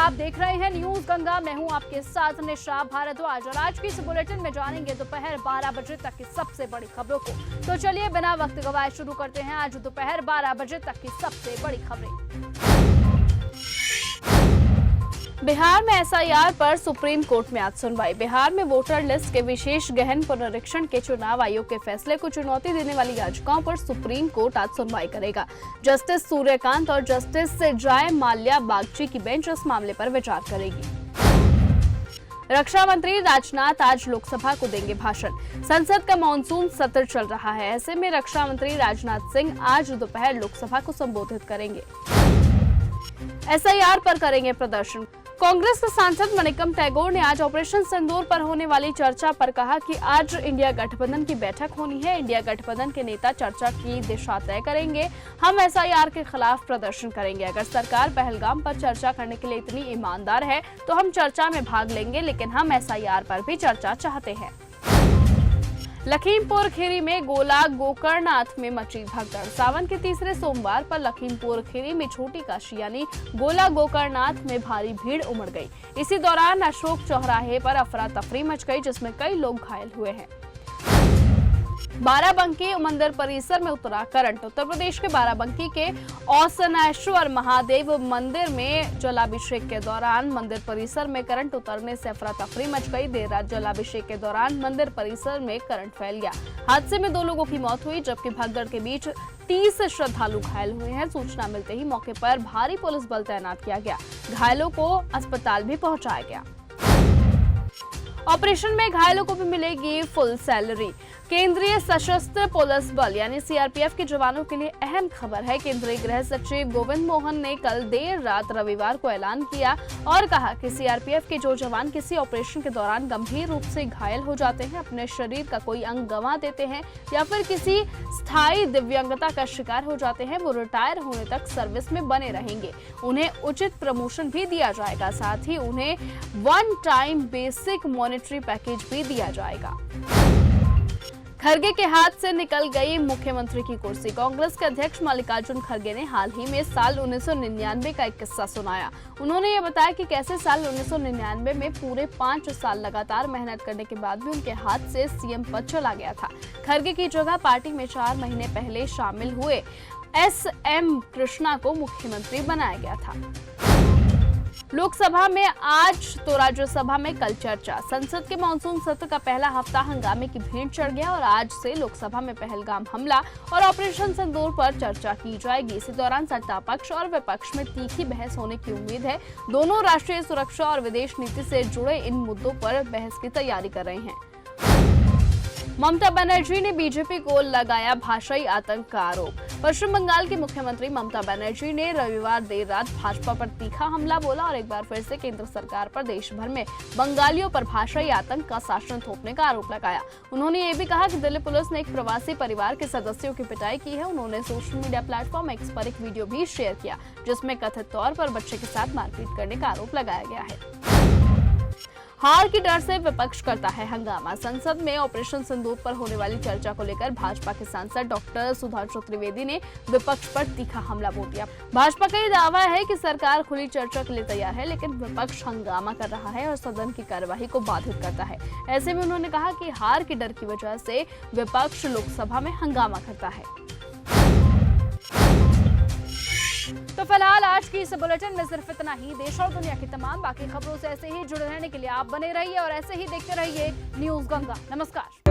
आप देख रहे हैं न्यूज गंगा। मैं हूं आपके साथ निशा भारद्वाज और आज की इस बुलेटिन में जानेंगे दोपहर 12 बजे तक की सबसे बड़ी खबरों को। तो चलिए बिना वक्त गवाए शुरू करते हैं आज दोपहर 12 बजे तक की सबसे बड़ी खबरें। बिहार में एसआईआर पर सुप्रीम कोर्ट में आज सुनवाई। बिहार में वोटर लिस्ट के विशेष गहन पुनरीक्षण के चुनाव आयोग के फैसले को चुनौती देने वाली याचिकाओं पर सुप्रीम कोर्ट आज सुनवाई करेगा। जस्टिस सूर्यकांत और जस्टिस जय माल्या बागची की बेंच इस मामले पर विचार करेगी। रक्षा मंत्री राजनाथ आज लोकसभा को देंगे भाषण। संसद का मानसून सत्र चल रहा है, ऐसे में रक्षा मंत्री राजनाथ सिंह आज दोपहर लोकसभा को संबोधित करेंगे। एसआईआर पर करेंगे प्रदर्शन। कांग्रेस के सांसद मनिकम टैगोर ने आज ऑपरेशन सिंदूर पर होने वाली चर्चा पर कहा कि आज इंडिया गठबंधन की बैठक होनी है। इंडिया गठबंधन के नेता चर्चा की दिशा तय करेंगे। हम एसआईआर के खिलाफ प्रदर्शन करेंगे। अगर सरकार पहलगाम पर चर्चा करने के लिए इतनी ईमानदार है तो हम चर्चा में भाग लेंगे, लेकिन हम एसआईआर पर भी चर्चा चाहते हैं। लखीमपुर खीरी में गोला गोकर्णनाथ में मची भगदड़। सावन के तीसरे सोमवार पर लखीमपुर खीरी में छोटी काशी यानी गोला गोकर्णनाथ में भारी भीड़ उमड़ गई। इसी दौरान अशोक चौराहे पर अफरा तफरी मच गई, जिसमें कई लोग घायल हुए हैं। बाराबंकी मंदिर परिसर में उतरा करंट। उत्तर प्रदेश के बाराबंकी के औसनेश्वर महादेव मंदिर में जलाभिषेक के दौरान मंदिर परिसर में करंट उतरने से अफरा तफरी मच गई। देर रात जलाभिषेक के दौरान मंदिर परिसर में करंट फैल गया। हादसे में 2 लोगों की मौत हुई, जबकि भगदड़ के बीच 30 श्रद्धालु घायल हुए हैं। सूचना मिलते ही मौके पर भारी पुलिस बल तैनात किया गया। घायलों को अस्पताल भी पहुंचाया गया। ऑपरेशन में घायलों को भी मिलेगी फुल सैलरी। केंद्रीय सशस्त्र पुलिस बल यानी सीआरपीएफ के जवानों के लिए अहम खबर है। केंद्रीय गृह सचिव गोविंद मोहन ने कल देर रात रविवार को ऐलान किया और कहा कि सीआरपीएफ के जो जवान किसी ऑपरेशन के दौरान गंभीर रूप से घायल हो जाते हैं, अपने शरीर का कोई अंग गंवा देते हैं या फिर किसी स्थायी दिव्यांगता का शिकार हो जाते हैं, वो रिटायर होने तक सर्विस में बने रहेंगे। उन्हें उचित प्रमोशन भी दिया जाएगा, साथ ही उन्हें one time basic monetary package भी दिया जाएगा। खरगे के हाथ से निकल गई मुख्यमंत्री की कुर्सी। कांग्रेस के अध्यक्ष मल्लिकार्जुन खरगे ने हाल ही में साल 1999 का एक किस्सा सुनाया। उन्होंने ये बताया कि कैसे साल 1999 में पूरे 5 साल लगातार मेहनत करने के बाद भी उनके हाथ से सीएम पद चला गया था। खरगे की जगह पार्टी में 4 महीने पहले शामिल हुए एसएम कृष्णा को मुख्यमंत्री बनाया गया था। लोकसभा में आज तो राज्यसभा में कल चर्चा। संसद के मानसून सत्र का पहला हफ्ता हंगामे की भीड़ चढ़ गया और आज से लोकसभा में पहलगाम हमला और ऑपरेशन सिंदूर पर चर्चा की जाएगी। इसी दौरान सत्ता पक्ष और विपक्ष में तीखी बहस होने की उम्मीद है। दोनों राष्ट्रीय सुरक्षा और विदेश नीति से जुड़े इन मुद्दों पर बहस की तैयारी कर रहे हैं। ममता बनर्जी ने बीजेपी को लगाया भाषाई आतंक का आरोप। पश्चिम बंगाल की मुख्यमंत्री ममता बनर्जी ने रविवार देर रात भाजपा पर तीखा हमला बोला और एक बार फिर से केंद्र सरकार पर देश भर में बंगालियों पर भाषाई आतंक का शासन थोपने का आरोप लगाया। उन्होंने ये भी कहा कि दिल्ली पुलिस ने एक प्रवासी परिवार के सदस्यों की पिटाई की है। उन्होंने सोशल मीडिया प्लेटफॉर्म एक्स पर एक वीडियो भी शेयर किया, जिसमें कथित तौर पर बच्चे के साथ मारपीट करने का आरोप लगाया गया है। हार की डर से विपक्ष करता है हंगामा। संसद में ऑपरेशन सिंदूर पर होने वाली चर्चा को लेकर भाजपा के सांसद डॉक्टर सुधांशु त्रिवेदी ने विपक्ष पर तीखा हमला बोल दिया। भाजपा का ये दावा है कि सरकार खुली चर्चा के लिए तैयार है, लेकिन विपक्ष हंगामा कर रहा है और सदन की कार्यवाही को बाधित करता है। ऐसे में उन्होंने कहा कि हार के डर की वजह से विपक्ष लोकसभा में हंगामा करता है। तो फिलहाल आज की इस बुलेटिन में सिर्फ इतना ही। देश और दुनिया की तमाम बाकी खबरों से ऐसे ही जुड़े रहने के लिए आप बने रहिए और ऐसे ही देखते रहिए न्यूज गंगा। नमस्कार।